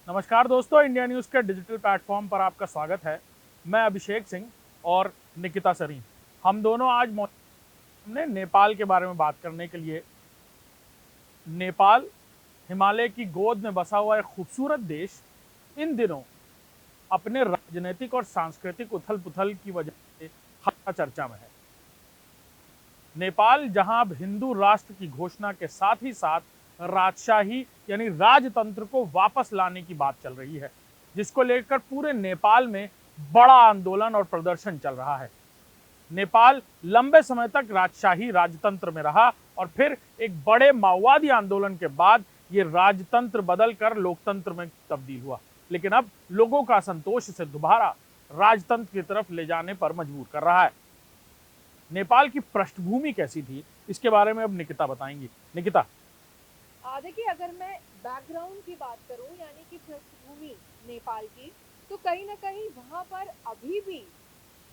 नमस्कार दोस्तों, India news के डिजिटल प्लेटफॉर्म पर आपका स्वागत है। मैं अभिषेक सिंह और निकिता सरीन, हम दोनों आज हमने नेपाल के बारे में बात करने के लिए। नेपाल हिमालय की गोद में बसा हुआ एक खूबसूरत देश इन दिनों अपने राजनीतिक और सांस्कृतिक उथल पुथल की वजह से हर चर्चा में है। नेपाल जहां अब हिंदू राष्ट्र की घोषणा के साथ ही साथ राजशाही यानी राजतंत्र को वापस लाने की बात चल रही है, जिसको लेकर पूरे नेपाल में बड़ा आंदोलन और प्रदर्शन चल रहा है। नेपाल लंबे समय तक राजशाही राजतंत्र में रहा और फिर एक बड़े माओवादी आंदोलन के बाद ये राजतंत्र बदलकर लोकतंत्र में तब्दील हुआ, लेकिन अब लोगों का असंतोष इसे दोबारा राजतंत्र की तरफ ले जाने पर मजबूर कर रहा है। नेपाल की पृष्ठभूमि कैसी थी, इसके बारे में अब निकिता बताएंगी। निकिता। देखिए, अगर मैं बैकग्राउंड की बात करूं यानी कि पृष्ठभूमि नेपाल की, तो कहीं ना कहीं वहां पर अभी भी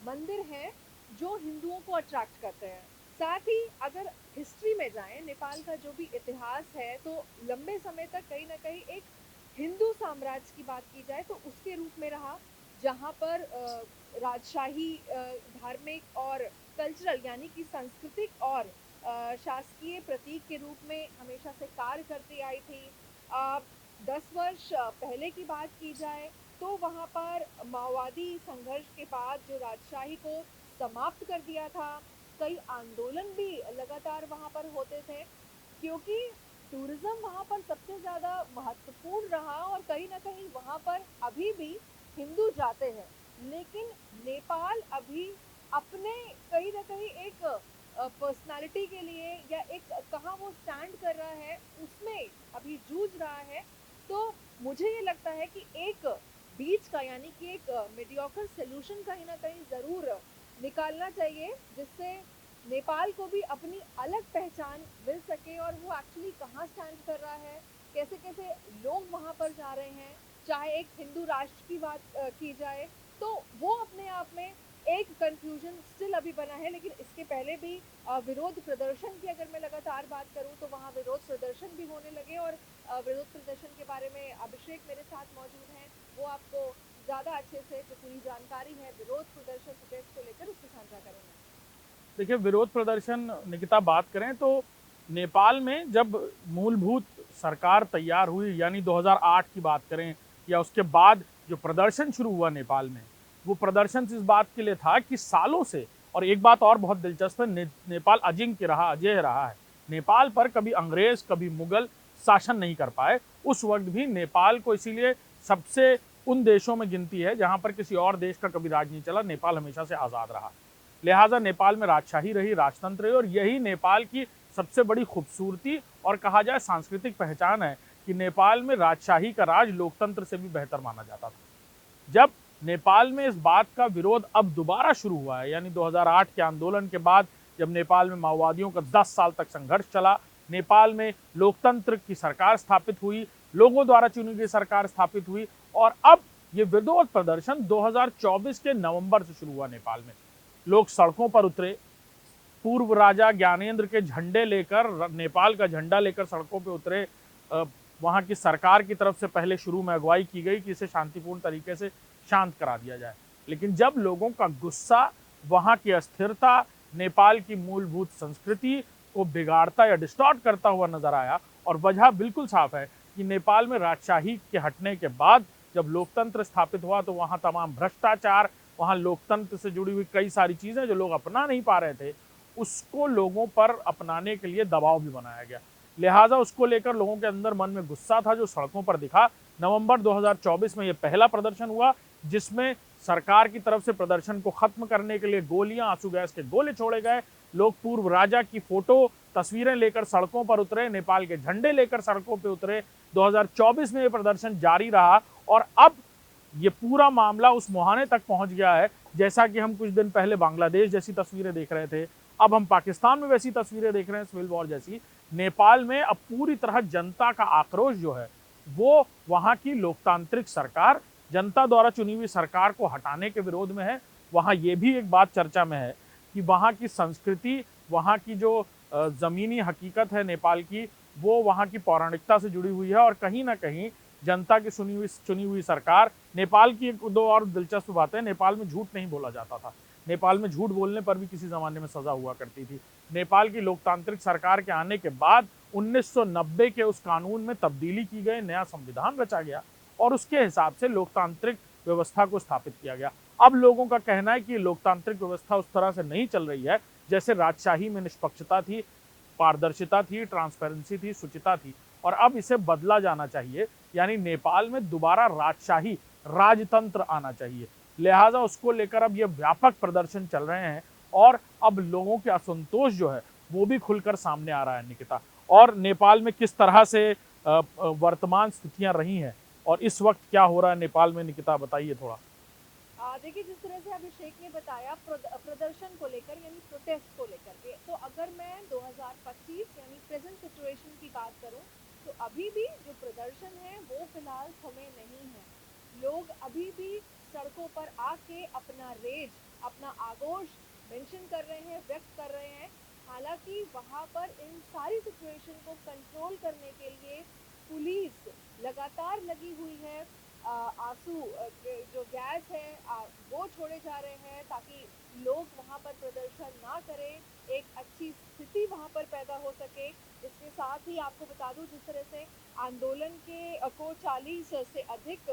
मंदिर हैं जो हिंदुओं को अट्रैक्ट करते हैं। साथ ही अगर हिस्ट्री में जाएं, नेपाल का जो भी इतिहास है, तो लंबे समय तक कहीं ना कहीं एक हिंदू साम्राज्य की बात की जाए तो उसके रूप में रहा, जहां पर राजशाही, धार्मिक और कल्चरल यानी कि सांस्कृतिक और शासकीय प्रतीक के रूप में हमेशा से कार्य करती आई थी। 10 वर्ष पहले की बात की जाए तो वहाँ पर माओवादी संघर्ष के बाद जो राजशाही को समाप्त कर दिया था, कई आंदोलन भी लगातार वहाँ पर होते थे, क्योंकि टूरिज्म वहाँ पर सबसे ज़्यादा महत्वपूर्ण रहा और कहीं ना कहीं वहाँ पर अभी भी हिंदू जाते हैं। लेकिन नेपाल अभी अपने कहीं ना कहीं एक पर्सनालिटी के लिए या एक कहाँ वो स्टैंड कर रहा है उसमें अभी जूझ रहा है। तो मुझे ये लगता है कि एक बीच का यानी कि एक मीडियोकर सोल्यूशन कहीं ना कहीं ज़रूर निकालना चाहिए, जिससे नेपाल को भी अपनी अलग पहचान मिल सके और वो एक्चुअली कहाँ स्टैंड कर रहा है, कैसे कैसे लोग वहाँ पर जा रहे हैं। चाहे एक हिंदू राष्ट्र की बात की जाए तो वो अपने आप में एक कंफ्यूजन स्टिल अभी बना है। लेकिन इसके पहले भी विरोध प्रदर्शन की अगर मैं लगातार बात करूं तो वहाँ विरोध प्रदर्शन भी होने लगे, और विरोध प्रदर्शन के बारे में अभिषेक मेरे साथ मौजूद हैं, वो आपको ज़्यादा अच्छे से जो पूरी जानकारी है विरोध प्रदर्शन प्रोटेस्ट को लेकर उसकी साझा करेंगे। देखिए, विरोध प्रदर्शन निकिता बात करें तो नेपाल में जब मूलभूत सरकार तैयार हुई, यानी 2008 की बात करें या उसके बाद जो प्रदर्शन शुरू हुआ नेपाल में, वो प्रदर्शन इस बात के लिए था कि सालों से, और एक बात और बहुत दिलचस्प है, नेपाल अजिंक्य रहा, अजेय रहा है। नेपाल पर कभी अंग्रेज कभी मुगल शासन नहीं कर पाए। उस वक्त भी नेपाल को इसीलिए सबसे उन देशों में गिनती है जहां पर किसी और देश का कभी राज नहीं चला। नेपाल हमेशा से आज़ाद रहा, लिहाजा नेपाल में राजशाही रही, राजतंत्र रही, और यही नेपाल की सबसे बड़ी खूबसूरती और कहा जाए सांस्कृतिक पहचान है कि नेपाल में राजशाही का राज लोकतंत्र से भी बेहतर माना जाता था। जब नेपाल में इस बात का विरोध अब दोबारा शुरू हुआ है, यानी 2008 के आंदोलन के बाद, जब नेपाल में माओवादियों का 10 साल तक संघर्ष चला, नेपाल में लोकतंत्र की सरकार स्थापित हुई, लोगों द्वारा चुनी गई सरकार स्थापित हुई, और अब ये विरोध प्रदर्शन 2024 के नवंबर से शुरू हुआ। नेपाल में लोग सड़कों पर उतरे, पूर्व राजा ज्ञानेंद्र के झंडे लेकर, नेपाल का झंडा लेकर सड़कों पर उतरे। वहां की सरकार की तरफ से पहले शुरू में अगुवाई की गई कि इसे शांतिपूर्ण तरीके से शांत करा दिया जाए, लेकिन जब लोगों का गुस्सा वहां की अस्थिरता, नेपाल की मूलभूत संस्कृति को बिगाड़ता या डिस्टॉर्ट करता हुआ नजर आया, और वजह बिल्कुल साफ है कि नेपाल में राजशाही के हटने के बाद जब लोकतंत्र स्थापित हुआ तो वहां तमाम भ्रष्टाचार, वहां लोकतंत्र से जुड़ी हुई कई सारी चीजें जो लोग अपना नहीं पा रहे थे, उसको लोगों पर अपनाने के लिए दबाव भी बनाया गया। लिहाजा उसको लेकर लोगों के अंदर मन में गुस्सा था, जो सड़कों पर दिखा। नवंबर 2024 में यह पहला प्रदर्शन हुआ जिसमें सरकार की तरफ से प्रदर्शन को खत्म करने के लिए गोलियां, आंसू गैस के गोले छोड़े गए। लोग पूर्व राजा की फोटो, तस्वीरें लेकर सड़कों पर उतरे, नेपाल के झंडे लेकर सड़कों पर उतरे। 2024 में यह प्रदर्शन जारी रहा, और अब ये पूरा मामला उस मुहाने तक पहुंच गया है, जैसा कि हम कुछ दिन पहले बांग्लादेश जैसी तस्वीरें देख रहे थे, अब हम पाकिस्तान में वैसी तस्वीरें देख रहे हैं, सिविल वॉर जैसी। नेपाल में अब पूरी तरह जनता का आक्रोश जो है वो वहां की लोकतांत्रिक सरकार, जनता द्वारा चुनी हुई सरकार को हटाने के विरोध में है। वहां ये भी एक बात चर्चा में है कि वहां की संस्कृति, वहां की जो जमीनी हकीकत है नेपाल की, वो वहां की पौराणिकता से जुड़ी हुई है, और कहीं ना कहीं जनता की चुनी हुई सरकार। नेपाल की एक दो और दिलचस्प बातें, नेपाल में झूठ नहीं बोला जाता था। नेपाल में झूठ बोलने पर भी किसी जमाने में सजा हुआ करती थी। नेपाल की लोकतांत्रिक सरकार के आने के बाद 1990 के उस कानून में तब्दीली की गई, नया संविधान रचा गया और उसके हिसाब से लोकतांत्रिक व्यवस्था को स्थापित किया गया। अब लोगों का कहना है कि लोकतांत्रिक व्यवस्था उस तरह से नहीं चल रही है जैसे राजशाही में निष्पक्षता थी, पारदर्शिता थी, ट्रांसपेरेंसी थी, शुचिता थी, और अब इसे बदला जाना चाहिए। यानी नेपाल में दोबारा राजशाही राजतंत्र आना चाहिए। लिहाजा उसको लेकर अब ये व्यापक प्रदर्शन चल रहे हैं और अब लोगों के असंतोष जो है वो भी खुलकर सामने आ रहा है निकिता। और नेपाल में किस तरह से वर्तमान स्थितियां रही हैं और इस वक्त क्या हो रहा है नेपाल में, निकिता बताइए थोड़ा। देखिए, जिस तरह से अभिषेक ने बताया प्रदर्शन को लेकर यानी प्रोटेस्ट को लेकर के, तो अगर मैं 2025 यानी प्रेजेंट सिचुएशन की बात करूं, तो अभी भी जो प्रदर्शन है वो फिलहाल थमे नहीं है। लोग अभी भी सड़कों पर आके अपना रेज, अपना आक्रोश मेंशन कर रहे हैं, व्यक्त कर रहे हैं। हालांकि वहां पर इन सारी सिचुएशन को कंट्रोल करने के लिए पुलिस लगातार लगी हुई है। आंसू जो गैस है वो छोड़े जा रहे हैं ताकि लोग वहां पर प्रदर्शन ना करें, एक अच्छी स्थिति वहां पर पैदा हो सके। इसके साथ ही आपको बता दूं, जिस तरह से आंदोलन के को 40 से अधिक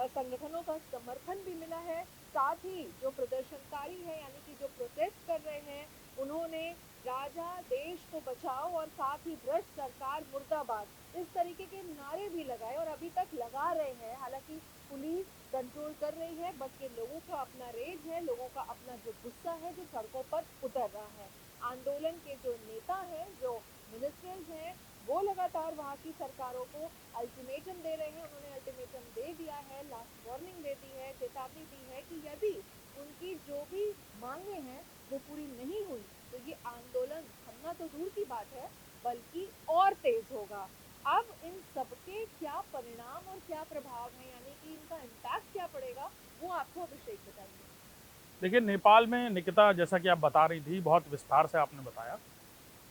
संगठनों का समर्थन भी मिला है। साथ ही जो प्रदर्शनकारी है यानी कि जो प्रोटेस्ट कर रहे हैं, उन्होंने राजा देश को बचाओ और साथ ही भ्रष्ट सरकार मुर्दाबाद इस तरीके के नारे भी लगाए और अभी तक लगा रहे हैं। हालांकि पुलिस कंट्रोल कर रही है, बट ये लोगों का अपना रेज है, लोगों का अपना जो गुस्सा है जो सड़कों पर उतर रहा है। आंदोलन के जो नेता हैं, जो मिनिस्टर्स हैं, वो लगातार वहाँ की सरकारों को अल्टीमेटम दे रहे हैं। उन्होंने अल्टीमेटम दे दिया है, लास्ट वार्निंग दे दी है, चेतावनी दी है कि यदि उनकी जो भी मांगे हैं वो पूरी नहीं हुई तो ये आंदोलन थमना तो दूर की बात है बल्कि और तेज होगा। अब इन सबके क्या परिणाम और क्या प्रभाव है यानी कि इनका इम्पैक्ट क्या पड़ेगा, वो आपको अभिषेक बताएंगे। देखिए नेपाल में निकिता, जैसा कि आप बता रही थी, बहुत विस्तार से आपने बताया,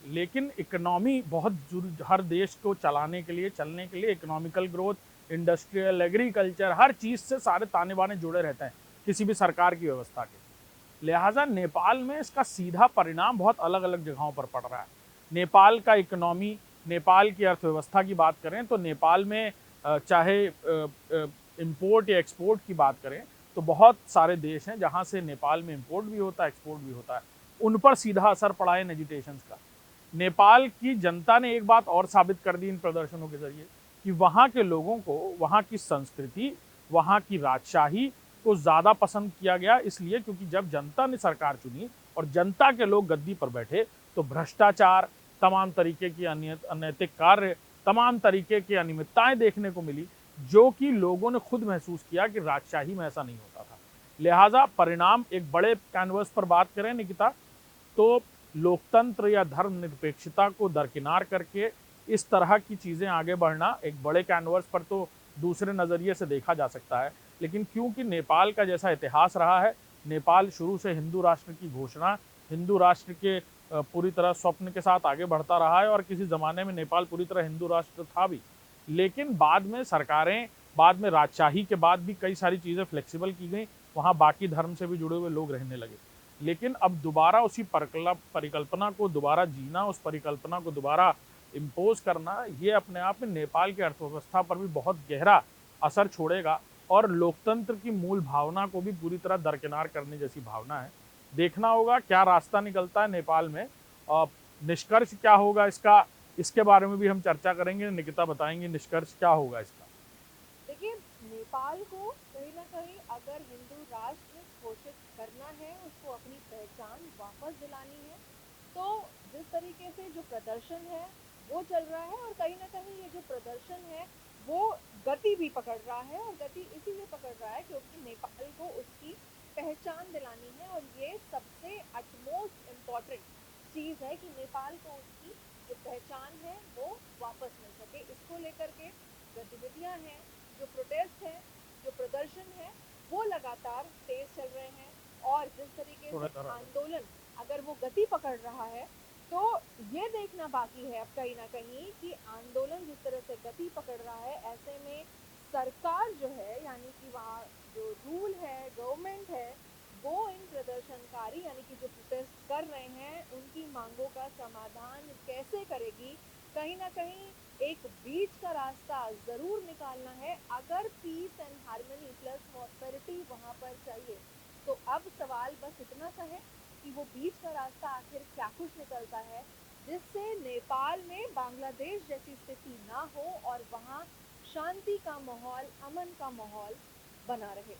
लेकिन इकोनॉमी बहुत हर देश को चलाने के लिए, चलने के लिए इकोनॉमिकल ग्रोथ, इंडस्ट्रियल, एग्रीकल्चर, हर चीज़ से सारे ताने बाने जुड़े रहते हैं किसी भी सरकार की व्यवस्था के। लिहाजा नेपाल में इसका सीधा परिणाम बहुत अलग अलग जगहों पर पड़ रहा है। नेपाल का इकोनॉमी, नेपाल की अर्थव्यवस्था की बात करें तो नेपाल में चाहे इंपोर्ट या एक्सपोर्ट की बात करें तो बहुत सारे देश हैं जहां से नेपाल में इंपोर्ट भी होता है, एक्सपोर्ट भी होता है। उन पर सीधा असर पड़ा है इन एजिटेशंस का। नेपाल की जनता ने एक बात और साबित कर दी इन प्रदर्शनों के जरिए कि वहाँ के लोगों को वहाँ की संस्कृति, वहाँ की राजशाही को ज़्यादा पसंद किया गया, इसलिए क्योंकि जब जनता ने सरकार चुनी और जनता के लोग गद्दी पर बैठे तो भ्रष्टाचार, तमाम तरीके की अनैतिक कार्य, तमाम तरीके की अनियमितताएं देखने को मिली, जो कि लोगों ने खुद महसूस किया कि राजशाही में ऐसा नहीं होता था। लिहाजा परिणाम, एक बड़े कैनवस पर बात करें निकिता, तो लोकतंत्र या धर्मनिरपेक्षता को दरकिनार करके इस तरह की चीज़ें आगे बढ़ना एक बड़े कैनवस पर तो दूसरे नज़रिए से देखा जा सकता है। लेकिन क्योंकि नेपाल का जैसा इतिहास रहा है, नेपाल शुरू से हिंदू राष्ट्र की घोषणा, हिंदू राष्ट्र के पूरी तरह स्वप्न के साथ आगे बढ़ता रहा है और किसी ज़माने में नेपाल पूरी तरह हिंदू राष्ट्र था भी। लेकिन बाद में सरकारें, बाद में राजशाही के बाद भी कई सारी चीज़ें फ्लेक्सिबल की गई, वहाँ बाकी धर्म से भी जुड़े हुए लोग रहने लगे। लेकिन अब दोबारा उसी परिकल्पना को दोबारा जीना, उस परिकल्पना को दोबारा इम्पोज करना, ये अपने आप में नेपाल की अर्थव्यवस्था पर भी बहुत गहरा असर छोड़ेगा और लोकतंत्र की मूल भावना को भी पूरी तरह दरकिनार करने जैसी भावना है। देखना होगा क्या रास्ता निकलता है नेपाल में, निष्कर्ष क्या होगा इसका, इसके बारे में भी हम चर्चा करेंगे। निकिता बताएंगे निष्कर्ष क्या होगा इसका। देखिए, नेपाल को कहीं ना कहीं अगर हिंदू राष्ट्र घोषित करना है, उसको अपनी पहचान वापस दिलानी है, तो जिस तरीके से जो प्रदर्शन है वो चल रहा है और कहीं ना कहीं ये जो प्रदर्शन है वो गति भी पकड़ रहा है और गति इसीलिए पकड़ रहा है क्योंकि नेपाल को उसकी पहचान दिलानी है और ये सबसे अटमोस्ट इम्पॉर्टेंट चीज़ है कि नेपाल को उसकी जो पहचान है वो वापस मिल सके। इसको लेकर के गतिविधियां हैं, जो प्रोटेस्ट है, जो प्रदर्शन है, वो लगातार तेज चल रहे हैं और जिस तरीके से आंदोलन अगर वो गति पकड़ रहा है तो ये देखना बाकी है अब कहीं ना कहीं कि आंदोलन जिस तरह से गति पकड़ रहा है, ऐसे में सरकार जो है यानी कि वहाँ जो रूल है, गवर्नमेंट है, वो इन प्रदर्शनकारी यानी कि जो प्रोटेस्ट कर रहे हैं उनकी मांगों का समाधान कैसे करेगी। कहीं ना कहीं एक बीच का रास्ता जरूर निकालना है अगर peace and harmony plus prosperity वहां पर चाहिए। तो अब सवाल बस इतना सा है कि वो बीच का रास्ता आखिर क्या कुछ निकलता है जिससे नेपाल में बांग्लादेश जैसी स्थिति ना हो और वहाँ शांति का माहौल, अमन का माहौल बना रहे।